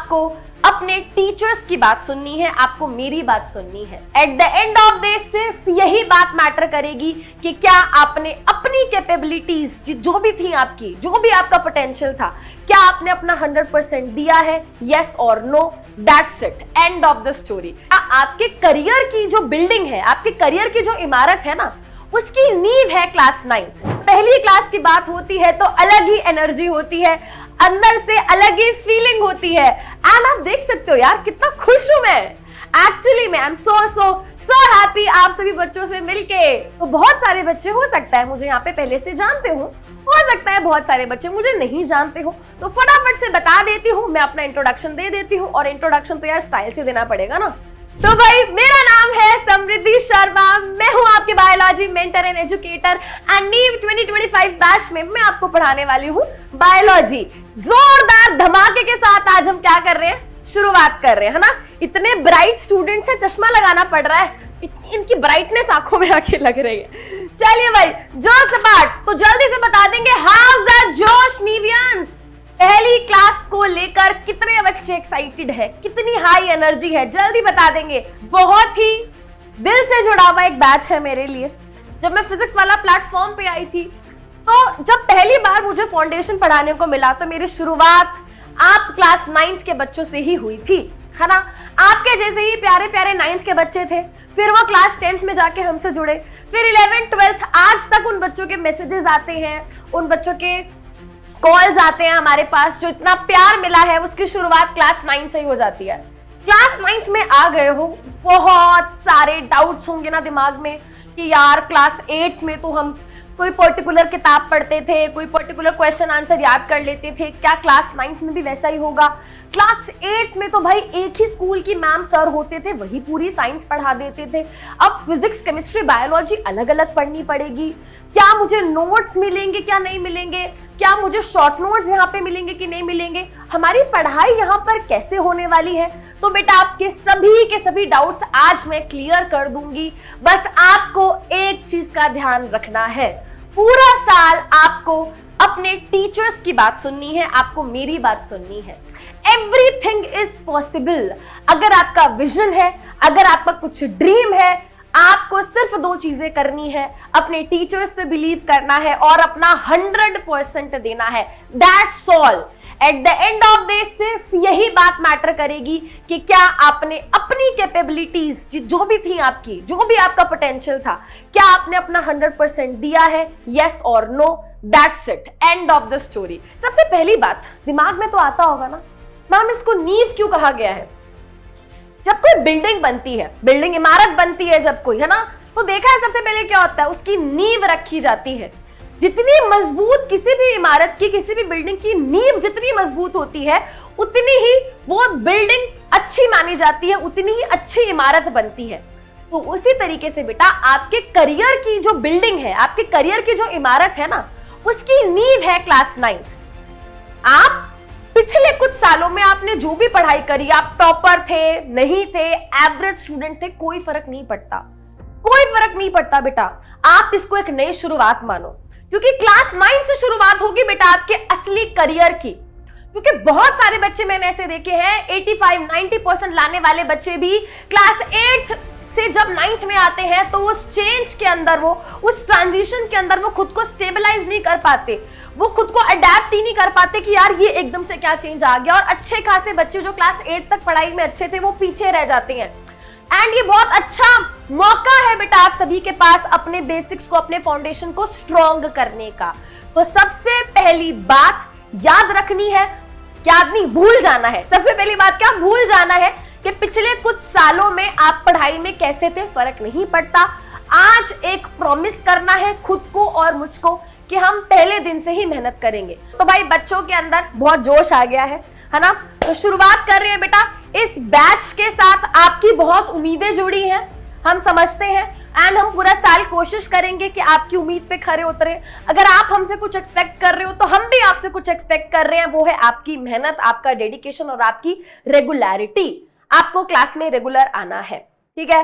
आपको अपने टीचर्स की बात सुननी है, आपको मेरी बात सुननी है। At the end of day सिर्फ यही बात मैटर करेगी कि क्या आपने अपनी कैपेबिलिटीज जो भी थी आपकी, जो भी आपका पोटेंशियल था, क्या आपने अपना 100% दिया है, यस और no. That's it, end of the story. आपके करियर की जो बिल्डिंग है, आपके करियर की जो इमारत है ना, उसकी नींव है क्लास 9th। पहली क्लास की बात होती है तो अलग ही एनर्जी होती है, अंदर से अलग ही फीलिंग होती है। एंड आप देख सकते हो यार कितना खुश हूं मैं, एक्चुअली मैं आई एम सो हैप्पी आप सभी बच्चों से मिलके। तो बहुत सारे बच्चे हो सकता है मुझे यहाँ पे पहले से जानते हो सकता है बहुत सारे बच्चे मुझे नहीं जानते हो, तो फटाफट से बता देती हूँ, मैं अपना इंट्रोडक्शन दे देती हूँ। और इंट्रोडक्शन तो यार स्टाइल से देना पड़ेगा ना। तो भाई मेरा नाम है समृद्धि शर्मा, मैं हूं आपके biology mentor and educator and नीव 2025 बैच में मैं आपको पढ़ाने वाली हूं बायोलॉजी। जोरदार धमाके के साथ आज हम क्या कर रहे हैं, शुरुआत कर रहे हैं, है ना। इतने ब्राइट स्टूडेंट्स है, चश्मा लगाना पड़ रहा है, इनकी ब्राइटनेस आंखों में आके लग रही है। चलिए भाई जोक्स अपार्ट, तो जल्दी से बता देंगे हाउस द जोश नीवियंस, पहली क्लास को लेकर कितने बच्चे एक्साइटेड है, कितनी हाई एनर्जी है, जल्दी बता देंगे। बहुत ही दिल से जुड़ा हुआ एक बैच है मेरे लिए। जब मैं फिजिक्स वाला प्लेटफॉर्म पे आई थी, तो जब पहली बार मुझे फाउंडेशन पढ़ाने को मिला, तो मेरी शुरुआत आप क्लास 9th के बच्चों से ही हुई थी, है ना। आपके जैसे ही प्यारे प्यारे 9th के बच्चे थे, फिर वो क्लास 10th में जाके हमसे जुड़े, फिर 11th 12th आज तक उन बच्चों के मैसेजेस आते हैं, उन बच्चों के कॉल्स आते हैं हमारे पास। जो इतना प्यार मिला है उसकी शुरुआत क्लास 9 से ही हो जाती है। क्लास 9th में आ गए हो, बहुत सारे डाउट्स होंगे ना दिमाग में कि यार क्लास 8 में तो हम कोई पर्टिकुलर किताब पढ़ते थे, कोई पर्टिकुलर क्वेश्चन आंसर याद कर लेते थे, क्या क्लास 9th में भी वैसा ही होगा। क्लास 8 में तो भाई एक ही स्कूल की मैम सर होते थे, वही पूरी साइंस पढ़ा देते थे। अब फिजिक्स केमिस्ट्री बायोलॉजी अलग अलग पढ़नी पड़ेगी। क्या मुझे नोट्स मिलेंगे, क्या नहीं मिलेंगे, क्या मुझे शॉर्ट नोट्स यहाँ पे मिलेंगे कि नहीं मिलेंगे, हमारी पढ़ाई यहाँ पर कैसे होने वाली है। तो बेटा आपके सभी के सभी डाउट्स आज मैं क्लियर कर दूंगी। बस आपको एक चीज का ध्यान रखना है, पूरा साल आपको अपने टीचर्स की बात सुननी है, आपको मेरी बात सुननी है। Everything is possible. अगर आपका विजन है, अगर आपका कुछ ड्रीम है, आपको सिर्फ 2 चीजें करनी है, अपने टीचर्स पे बिलीव करना है और अपना 100% देना है। That's all. At the end of day सिर्फ यही बात मैटर करेगी कि क्या आपने अपनी कैपेबिलिटीज जो भी थी आपकी, जो भी आपका पोटेंशियल था, क्या आपने अपना 100% दिया है, यस और no. That's it, end of the story. सबसे पहली बात दिमाग में तो आता होगा ना, मैम इसको नींव क्यों कहा गया है। जब कोई बिल्डिंग बनती है, बिल्डिंग इमारत बनती है जब कोई, है ना, तो देखा है सबसे पहले क्या होता है, उसकी नींव रखी जाती है। जितनी मजबूत किसी भी इमारत की, किसी भी बिल्डिंग की नींव जितनी मजबूत होती है, उतनी ही वो बिल्डिंग अच्छी मानी जाती है, उतनी ही अच्छी इमारत बनती है। तो उसी तरीके से बेटा आपके करियर की जो बिल्डिंग है, आपके करियर की जो इमारत है ना, उसकी नींव है क्लास 9th। आप पिछले कुछ सालों में आपने जो भी पढ़ाई करी, आप टॉपर थे, नहीं थे, एवरेज स्टूडेंट थे, कोई फर्क नहीं पड़ता, कोई फर्क नहीं पड़ता बेटा। आप इसको एक नई शुरुआत मानो, क्योंकि क्लास 9 से शुरुआत होगी बेटा आपके असली करियर की। क्योंकि बहुत सारे बच्चे मैंने ऐसे देखे हैं, 85-90% लाने वाले बच्चे भी क्लास 8 से जब 9th में आते हैं तो उस चेंज के अंदर, वो उस ट्रांजिशन के अंदर वो खुद को स्टेबलाइज नहीं कर पाते, वो खुद को अडेप्ट ही नहीं कर पाते कि यार ये एकदम से क्या चेंज आ गया। और अच्छे खासे बच्चे जो क्लास 8 तक पढ़ाई में अच्छे थे वो पीछे रह जाते हैं। एंड ये बहुत अच्छा मौका है बेटा आप सभी के पास अपने बेसिक्स को, अपने फाउंडेशन को स्ट्रॉन्ग करने का। तो सबसे पहली बात याद रखनी है, याद नहीं भूल जाना है। सबसे पहली बात क्या भूल जाना है कि पिछले कुछ सालों में आप पढ़ाई में कैसे थे, फर्क नहीं पड़ता। आज एक प्रॉमिस करना है खुद को और मुझको कि हम पहले दिन से ही मेहनत करेंगे। तो भाई बच्चों के अंदर बहुत जोश आ गया है ना। तो शुरुआत कर रहे हैं बेटा इस बैच के साथ। आपकी बहुत उम्मीदें जुड़ी हैं, हम समझते हैं, एंड हम पूरा साल कोशिश करेंगे कि आपकी उम्मीद पे खरे उतरे। अगर आप हमसे कुछ एक्सपेक्ट कर रहे हो तो हम भी आपसे कुछ एक्सपेक्ट कर रहे हैं, वो है आपकी मेहनत, आपका डेडिकेशन और आपकी रेगुलरिटी। आपको क्लास में रेगुलर आना है, ठीक है।